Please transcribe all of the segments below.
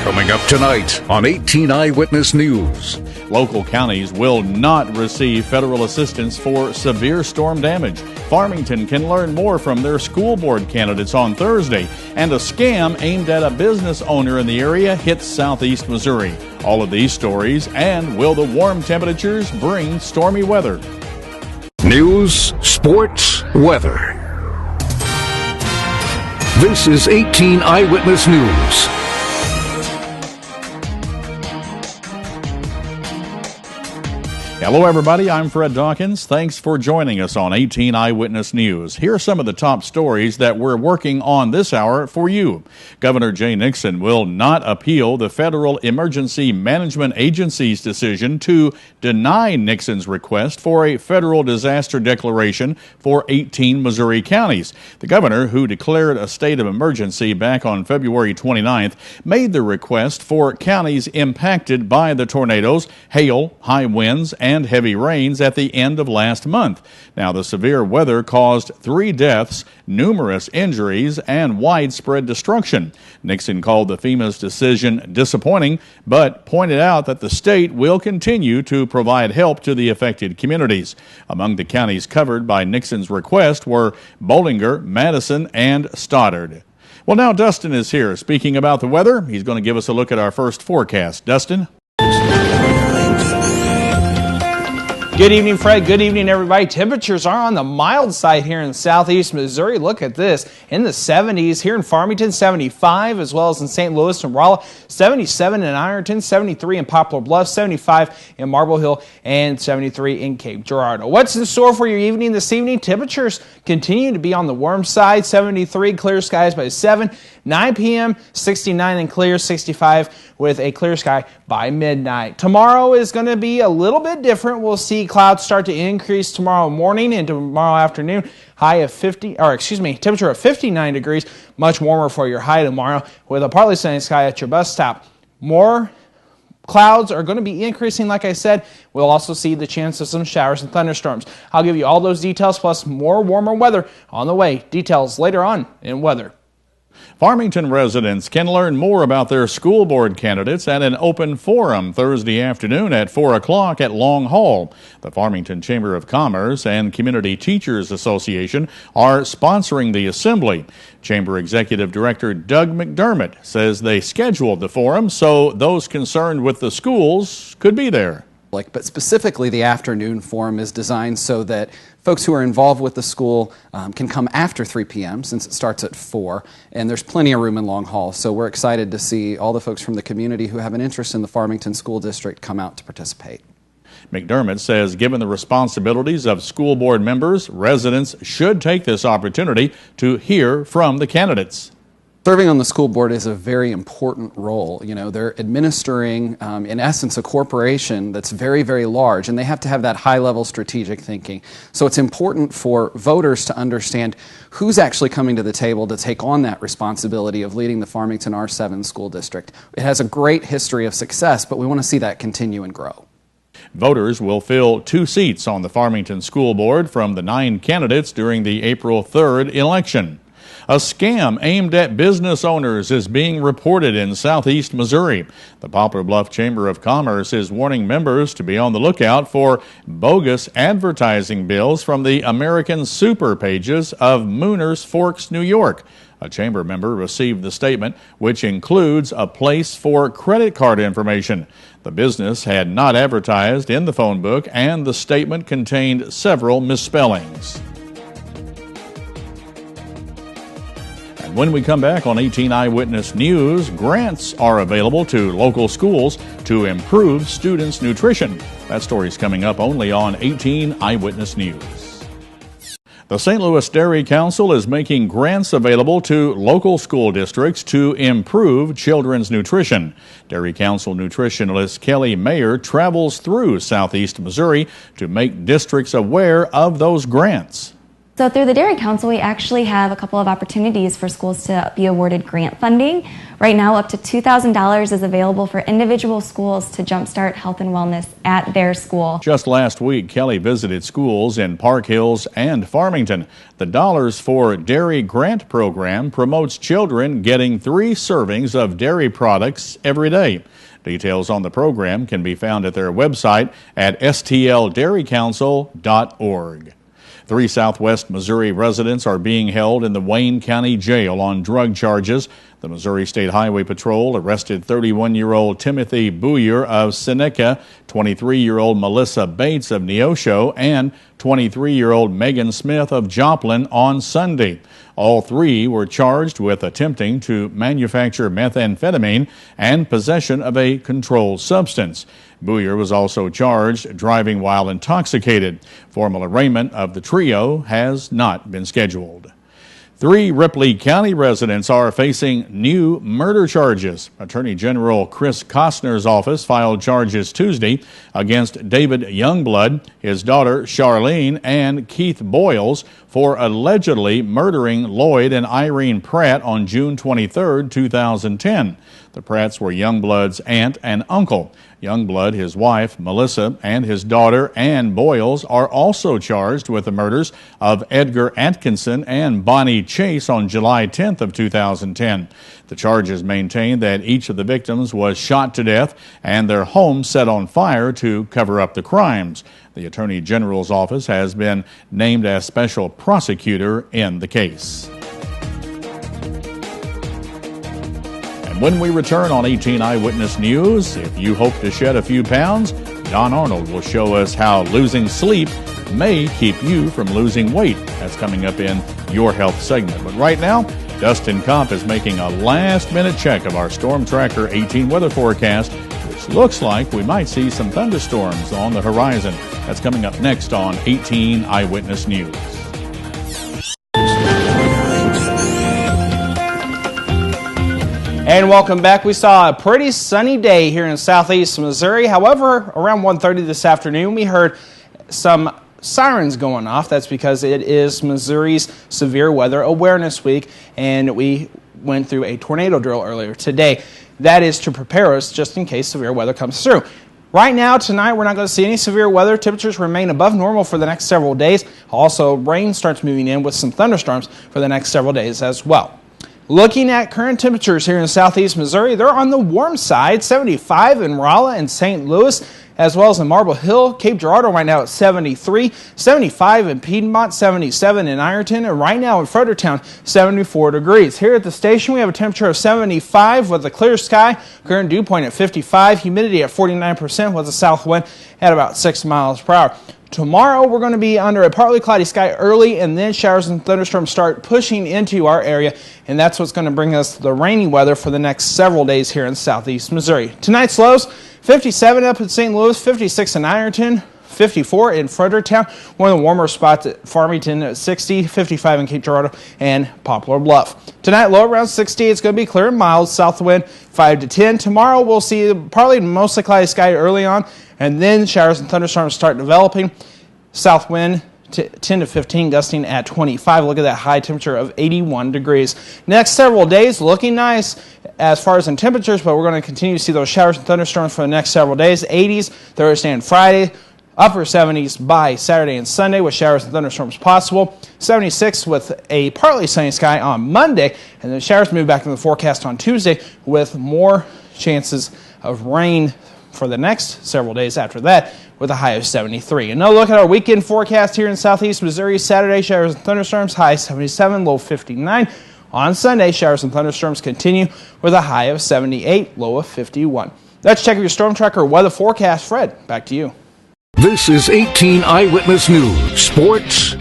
Coming up tonight on 18 Eyewitness News. Local counties will not receive federal assistance for severe storm damage. Farmington can learn more from their school board candidates on Thursday. And a scam aimed at a business owner in the area hits southeast Missouri. All of these stories, and will the warm temperatures bring stormy weather? News, sports, weather. This is 18 Eyewitness News. Hello, everybody. I'm Fred Dawkins. Thanks for joining us on 18 Eyewitness News. Here are some of the top stories that we're working on this hour for you. Governor Jay Nixon will not appeal the Federal Emergency Management Agency's decision to deny Nixon's request for a federal disaster declaration for 18 Missouri counties. The governor, who declared a state of emergency back on February 29th, made the request for counties impacted by the tornadoes, hail, high winds, and heavy rains at the end of last month. Now, the severe weather caused 3 deaths, numerous injuries, and widespread destruction. Nixon called the FEMA's decision disappointing, but pointed out that the state will continue to provide help to the affected communities. Among the counties covered by Nixon's request were Bollinger, Madison, and Stoddard. Well, now Dustin is here speaking about the weather. He's going to give us a look at our first forecast. Dustin? Good evening, Fred. Good evening, everybody. Temperatures are on the mild side here in southeast Missouri. Look at this. In the 70s here in Farmington, 75, as well as in St. Louis and Rolla, 77 in Ironton, 73 in Poplar Bluff, 75 in Marble Hill, and 73 in Cape Girardeau. What's in store for your evening this evening? Temperatures continue to be on the warm side, 73, clear skies by 7, 9 p.m., 69 and clear, 65 with a clear sky by midnight. Tomorrow is going to be a little bit different. We'll see clouds start to increase tomorrow morning and tomorrow afternoon. Temperature of 59 degrees, much warmer for your high tomorrow with a partly sunny sky at your bus stop. More clouds are going to be increasing, like I said. We'll also see the chance of some showers and thunderstorms. I'll give you all those details plus more warmer weather on the way. Details later on in weather. Farmington residents can learn more about their school board candidates at an open forum Thursday afternoon at 4 o'clock at Long Hall. The Farmington Chamber of Commerce and Community Teachers Association are sponsoring the assembly. Chamber Executive Director Doug McDermott says they scheduled the forum so those concerned with the schools could be there. But specifically, the afternoon forum is designed so that folks who are involved with the school can come after 3 p.m. since it starts at 4, and there's plenty of room in Long Hall. So we're excited to see all the folks from the community who have an interest in the Farmington School District come out to participate. McDermott says given the responsibilities of school board members, residents should take this opportunity to hear from the candidates. Serving on the school board is a very important role. You know, they're administering, in essence, a corporation that's very, very large, and they have to have that high-level strategic thinking. So it's important for voters to understand who's actually coming to the table to take on that responsibility of leading the Farmington R7 school district. It has a great history of success, but we want to see that continue and grow. Voters will fill 2 seats on the Farmington School Board from the 9 candidates during the April 3rd election. A scam aimed at business owners is being reported in southeast Missouri. The Poplar Bluff Chamber of Commerce is warning members to be on the lookout for bogus advertising bills from the American Super pages of Mooners Forks, New York. A chamber member received the statement, which includes a place for credit card information. The business had not advertised in the phone book, and the statement contained several misspellings. When we come back on 18 Eyewitness News, grants are available to local schools to improve students' nutrition. That story's coming up only on 18 Eyewitness News. The St. Louis Dairy Council is making grants available to local school districts to improve children's nutrition. Dairy Council nutritionist Kelly Mayer travels through southeast Missouri to make districts aware of those grants. So through the Dairy Council, we actually have a couple of opportunities for schools to be awarded grant funding. Right now, up to $2,000 is available for individual schools to jumpstart health and wellness at their school. Just last week, Kelly visited schools in Park Hills and Farmington. The Dollars for Dairy Grant Program promotes children getting 3 servings of dairy products every day. Details on the program can be found at their website at stldairycouncil.org. 3 Southwest Missouri residents are being held in the Wayne County Jail on drug charges. The Missouri State Highway Patrol arrested 31-year-old Timothy Booyer of Seneca, 23-year-old Melissa Bates of Neosho, and 23-year-old Megan Smith of Joplin on Sunday. All 3 were charged with attempting to manufacture methamphetamine and possession of a controlled substance. Booyer was also charged driving while intoxicated. Formal arraignment of the trio has not been scheduled. 3 Ripley County residents are facing new murder charges. Attorney General Chris Costner's office filed charges Tuesday against David Youngblood, his daughter Charlene, and Keith Boyles for allegedly murdering Lloyd and Irene Pratt on June 23, 2010. The Pratts were Youngblood's aunt and uncle. Youngblood, his wife, Melissa, and his daughter, Ann Boyles, are also charged with the murders of Edgar Atkinson and Bonnie Chase on July 10th of 2010. The charges maintain that each of the victims was shot to death and their home set on fire to cover up the crimes. The Attorney General's office has been named as special prosecutor in the case. When we return on 18 Eyewitness News, if you hope to shed a few pounds, Don Arnold will show us how losing sleep may keep you from losing weight. That's coming up in your health segment. But right now, Dustin Kopp is making a last-minute check of our Storm Tracker 18 weather forecast, which looks like we might see some thunderstorms on the horizon. That's coming up next on 18 Eyewitness News. And welcome back. We saw a pretty sunny day here in southeast Missouri. However, around 1:30 this afternoon, we heard some sirens going off. That's because it is Missouri's Severe Weather Awareness Week, and we went through a tornado drill earlier today. That is to prepare us just in case severe weather comes through. Right now, tonight, we're not going to see any severe weather. Temperatures remain above normal for the next several days. Also, rain starts moving in with some thunderstorms for the next several days as well. Looking at current temperatures here in southeast Missouri, they're on the warm side, 75 in Rolla and St. Louis, as well as in Marble Hill. Cape Girardeau right now at 73, 75 in Piedmont, 77 in Ironton, and right now in Fredericktown, 74 degrees. Here at the station, we have a temperature of 75 with a clear sky, current dew point at 55, humidity at 49% with a south wind at about 6 miles per hour. Tomorrow, we're going to be under a partly cloudy sky early, and then showers and thunderstorms start pushing into our area, and that's what's going to bring us the rainy weather for the next several days here in southeast Missouri. Tonight's lows, 57 up in St. Louis, 56 in Ironton, 54 in Fredericktown, one of the warmer spots at Farmington at 60, 55 in Cape Girardeau, and Poplar Bluff. Tonight, low around 60. It's going to be clear and mild, south wind 5 to 10. Tomorrow, we'll see partly mostly cloudy sky early on, and then showers and thunderstorms start developing. South wind 10 to 15, gusting at 25. Look at that high temperature of 81 degrees. Next several days looking nice as far as in temperatures, but we're going to continue to see those showers and thunderstorms for the next several days. 80s Thursday and Friday. Upper 70s by Saturday and Sunday with showers and thunderstorms possible. 76 with a partly sunny sky on Monday, and then showers move back in the forecast on Tuesday with more chances of rain for the next several days after that with a high of 73. And now look at our weekend forecast here in southeast Missouri. Saturday, showers and thunderstorms, high 77, low 59. On Sunday, showers and thunderstorms continue with a high of 78, low of 51. Let's check your Storm Tracker weather forecast. Fred, back to you. This is 18 Eyewitness News Sports.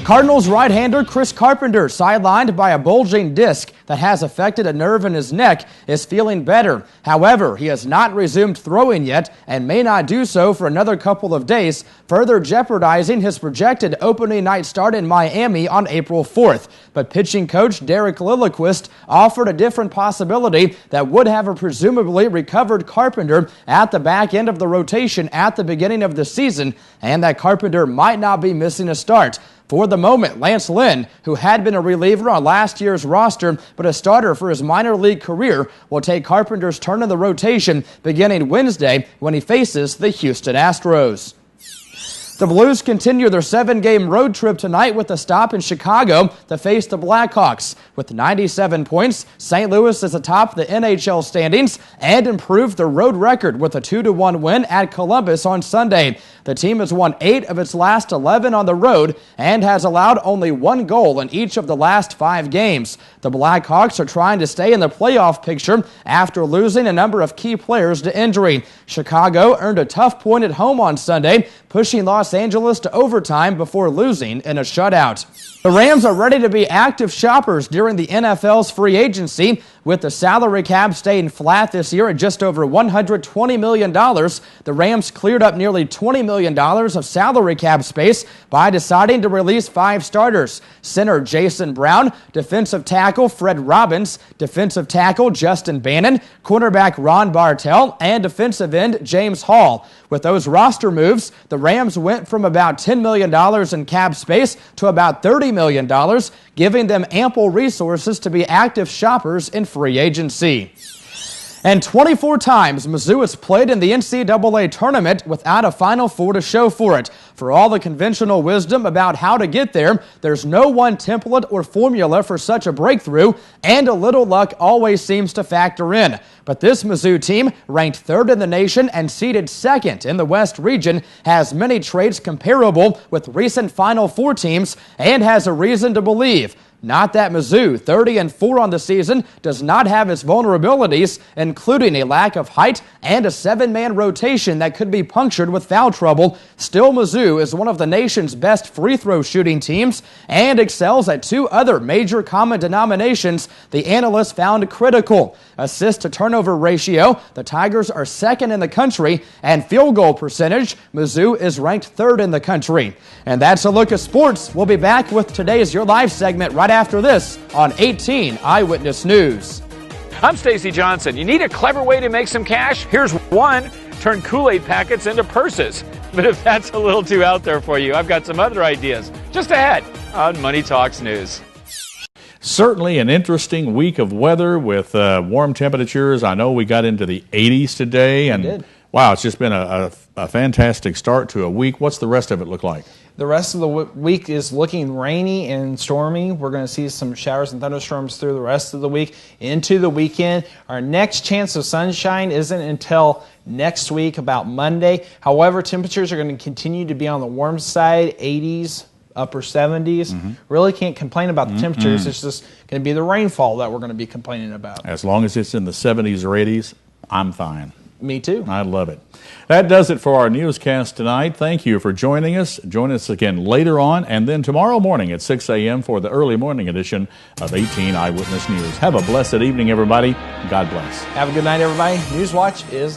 Cardinals right-hander Chris Carpenter, sidelined by a bulging disc that has affected a nerve in his neck, is feeling better. However, he has not resumed throwing yet and may not do so for another couple of days, further jeopardizing his projected opening night start in Miami on April 4th. But pitching coach Derek Lilliquist offered a different possibility that would have presumably recovered Carpenter at the back end of the rotation at the beginning of the season, and that Carpenter might not be missing a start. For the moment, Lance Lynn, who had been a reliever on last year's roster but a starter for his minor league career, will take Carpenter's turn in the rotation beginning Wednesday when he faces the Houston Astros. The Blues continue their 7-game road trip tonight with a stop in Chicago to face the Blackhawks. With 97 points, St. Louis is atop the NHL standings and improved their road record with a 2-1 win at Columbus on Sunday. The team has won 8 of its last 11 on the road and has allowed only 1 goal in each of the last 5 games. The Blackhawks are trying to stay in the playoff picture after losing a number of key players to injury. Chicago earned a tough point at home on Sunday, pushing Los Angeles to overtime before losing in a shutout. The Rams are ready to be active shoppers during the NFL's free agency. With the salary cap staying flat this year at just over $120 million, the Rams cleared up nearly $20 million of salary cap space by deciding to release 5 starters: center Jason Brown, defensive tackle Fred Robbins, defensive tackle Justin Bannon, cornerback Ron Bartell, and defensive end James Hall. With those roster moves, the Rams went from about $10 million in cap space to about $30 million, giving them ample resources to be active shoppers in free agency. And 24 times, Mizzou has played in the NCAA tournament without a Final Four to show for it. For all the conventional wisdom about how to get there, there's no one template or formula for such a breakthrough, and a little luck always seems to factor in. But this Mizzou team, ranked 3rd in the nation and seeded 2nd in the West region, has many traits comparable with recent Final Four teams and has a reason to believe. Not that Mizzou, 30-4 on the season, does not have its vulnerabilities, including a lack of height and a 7-man rotation that could be punctured with foul trouble. Still, Mizzou is one of the nation's best free throw shooting teams and excels at 2 other major common denominations the analysts found critical: assist to turnover ratio. The Tigers are 2nd in the country, and field goal percentage. Mizzou is ranked 3rd in the country. And that's a look at sports. We'll be back with today's Your Live segment right after this on 18 Eyewitness News. I'm Stacy Johnson. You need a clever way to make some cash? Here's one: turn Kool-Aid packets into purses. But if that's a little too out there for you, I've got some other ideas just ahead on Money Talks News. Certainly an interesting week of weather with warm temperatures. I know we got into the 80s today, and wow, it's just been a fantastic start to a week. What's the rest of it look like? The rest of the week is looking rainy and stormy. We're going to see some showers and thunderstorms through the rest of the week into the weekend. Our next chance of sunshine isn't until next week, about Monday. However, temperatures are going to continue to be on the warm side, 80s, upper 70s. Really can't complain about the temperatures. It's just going to be the rainfall that we're going to be complaining about. As long as it's in the 70s or 80s, I'm fine. Me too. I love it. That does it for our newscast tonight. Thank you for joining us. Join us again later on, and then tomorrow morning at 6 a.m. for the early morning edition of 18 Eyewitness News. Have a blessed evening, everybody. God bless. Have a good night, everybody. Newswatch is